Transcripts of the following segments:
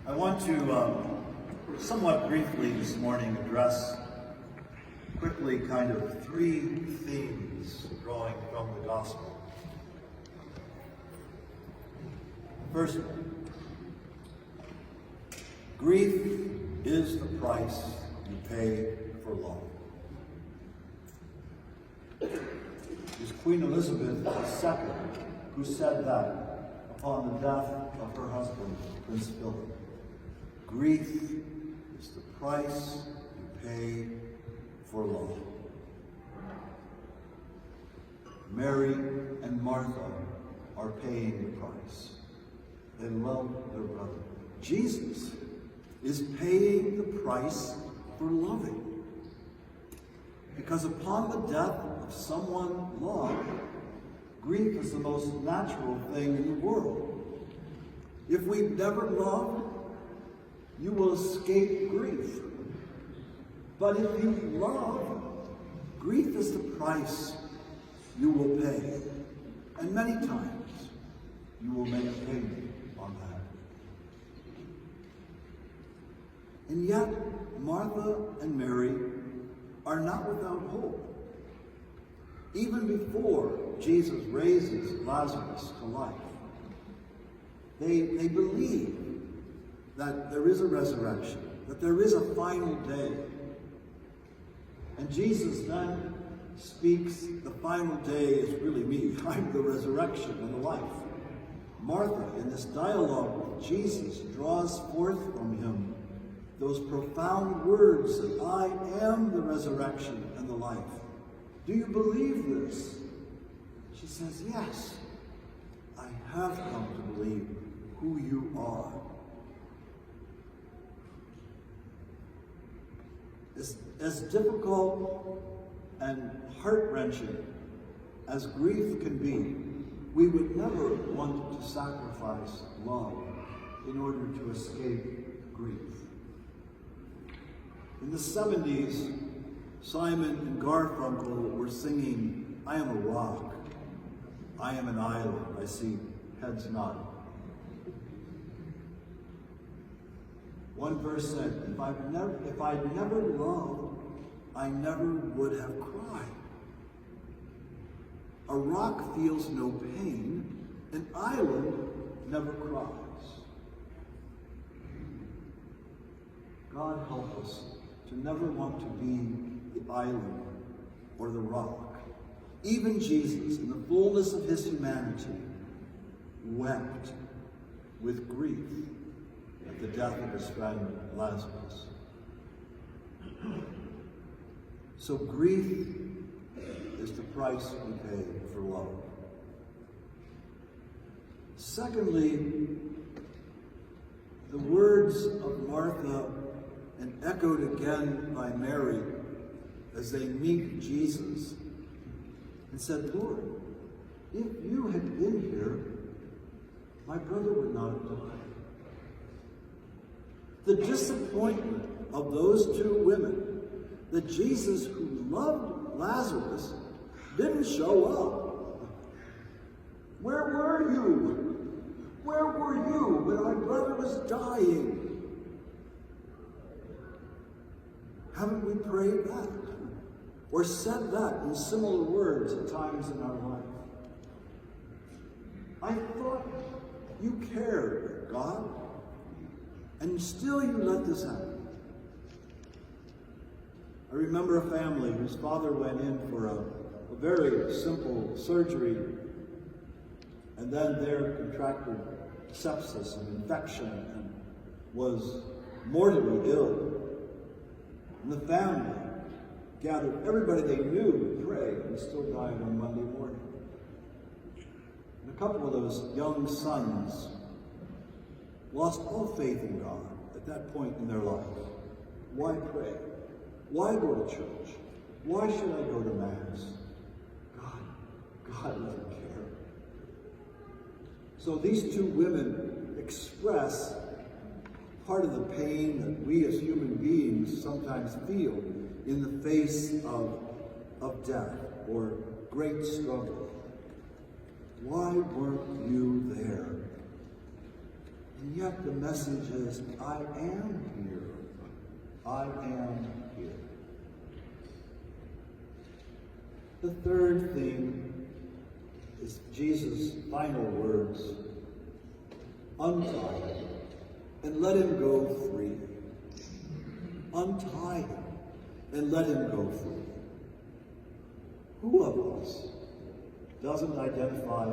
I want to somewhat briefly this morning address quickly kind of three themes drawing from the gospel. First, grief is the price you pay for love. It was Queen Elizabeth II who said that upon the death of her husband, Prince Philip. Grief is the price you pay for love. Mary and Martha are paying the price. They love their brother. Jesus is paying the price for loving. Because upon the death of someone loved, grief is the most natural thing in the world. If we've never loved, you will escape grief. But if you love, grief is the price you will pay. And many times, you will make a payment on that. And yet, Martha and Mary are not without hope. Even before Jesus raises Lazarus to life, they believe that there is a resurrection, that there is a final day. And Jesus then speaks, the final day is really me. I'm the resurrection and the life. Martha, in this dialogue with Jesus, draws forth from him those profound words that I am the resurrection and the life. Do you believe this? She says, yes, I have come to believe who you are. As difficult and heart-wrenching as grief can be, we would never want to sacrifice love in order to escape grief. In the 70s, Simon and Garfunkel were singing, I am a rock, I am an island. I see heads nodding. One verse said, if I'd never loved, I never would have cried. A rock feels no pain, an island never cries. God help us to never want to be the island or the rock. Even Jesus, in the fullness of his humanity, wept with grief at the death of his friend Lazarus. So grief is the price we pay for love. Secondly, the words of Martha, and echoed again by Mary as they meet Jesus, and said, Lord, if you had been here, my brother would not have died. The disappointment of those two women that Jesus, who loved Lazarus, didn't show up. Where were you? Where were you when our brother was dying? Haven't we prayed that? Or said that in similar words at times in our life? I thought you cared, God, and still you let this happen. I remember a family whose father went in for a very simple surgery, and then there contracted sepsis and infection and was mortally ill. And the family gathered everybody they knew to pray, and still died on Monday morning. And a couple of those young sons lost all faith in God at that point in their life. Why pray? Why go to church? Why should I go to Mass? God doesn't care. So these two women express part of the pain that we as human beings sometimes feel in the face of death or great struggle. Why weren't you there? And yet the message is, I am here. I am here. The third thing is Jesus' final words. Untie him and let him go free. Untie him and let him go free. Who of us doesn't identify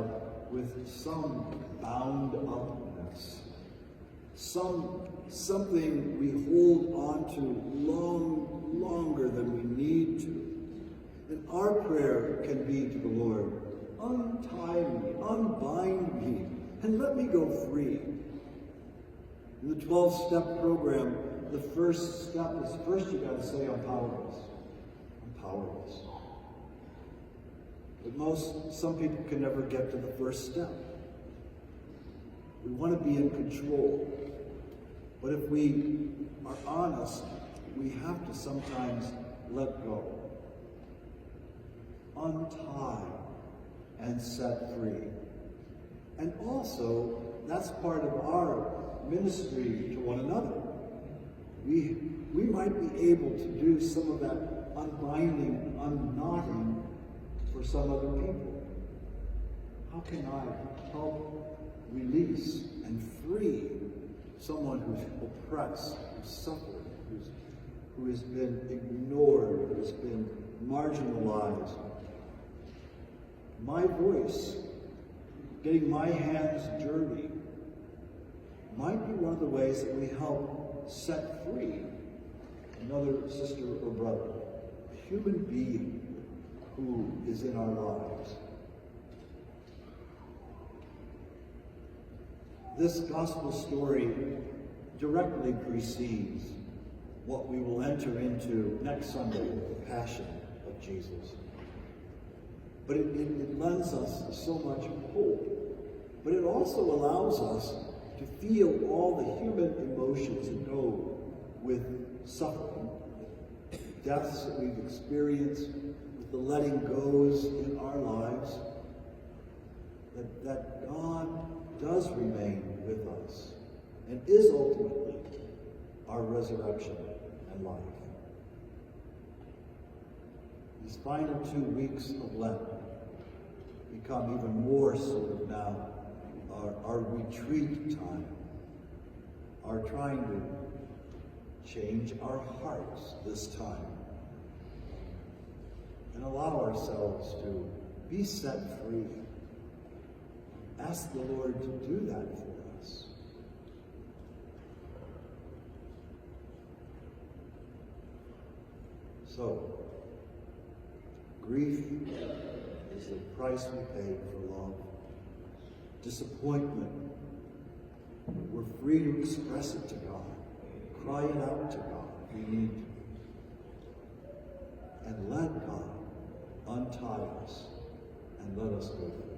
with some bound upness, something we hold on to longer than we need to? And our prayer can be to the Lord, untie me, unbind me, and let me go free. In the 12-step program, the first step is first you got to say, I'm powerless. I'm powerless. But some people can never get to the first step. We want to be in control. But if we are honest, we have to sometimes let go. Untie and set free. And also, that's part of our ministry to one another. We might be able to do some of that unbinding, unknotting for some other people. How can I help release and free someone who's oppressed, who's suffered, who has been ignored, who has been marginalized? My voice, getting my hands dirty, might be one of the ways that we help set free another sister or brother, a human being who is in our lives. This gospel story directly precedes what we will enter into next Sunday with the Passion of Jesus. But it lends us so much hope. But it also allows us to feel all the human emotions that go with suffering, deaths that we've experienced, with the letting goes in our lives, that God does remain with us and is ultimately our resurrection and life. These final 2 weeks of Lent become even more sort of now our retreat time, our trying to change our hearts this time and allow ourselves to be set free. Ask the Lord to do that for us. So, grief is the price we pay for love. Disappointment, we're free to express it to God, cry it out to God if we need to. And let God untie us and let us go free.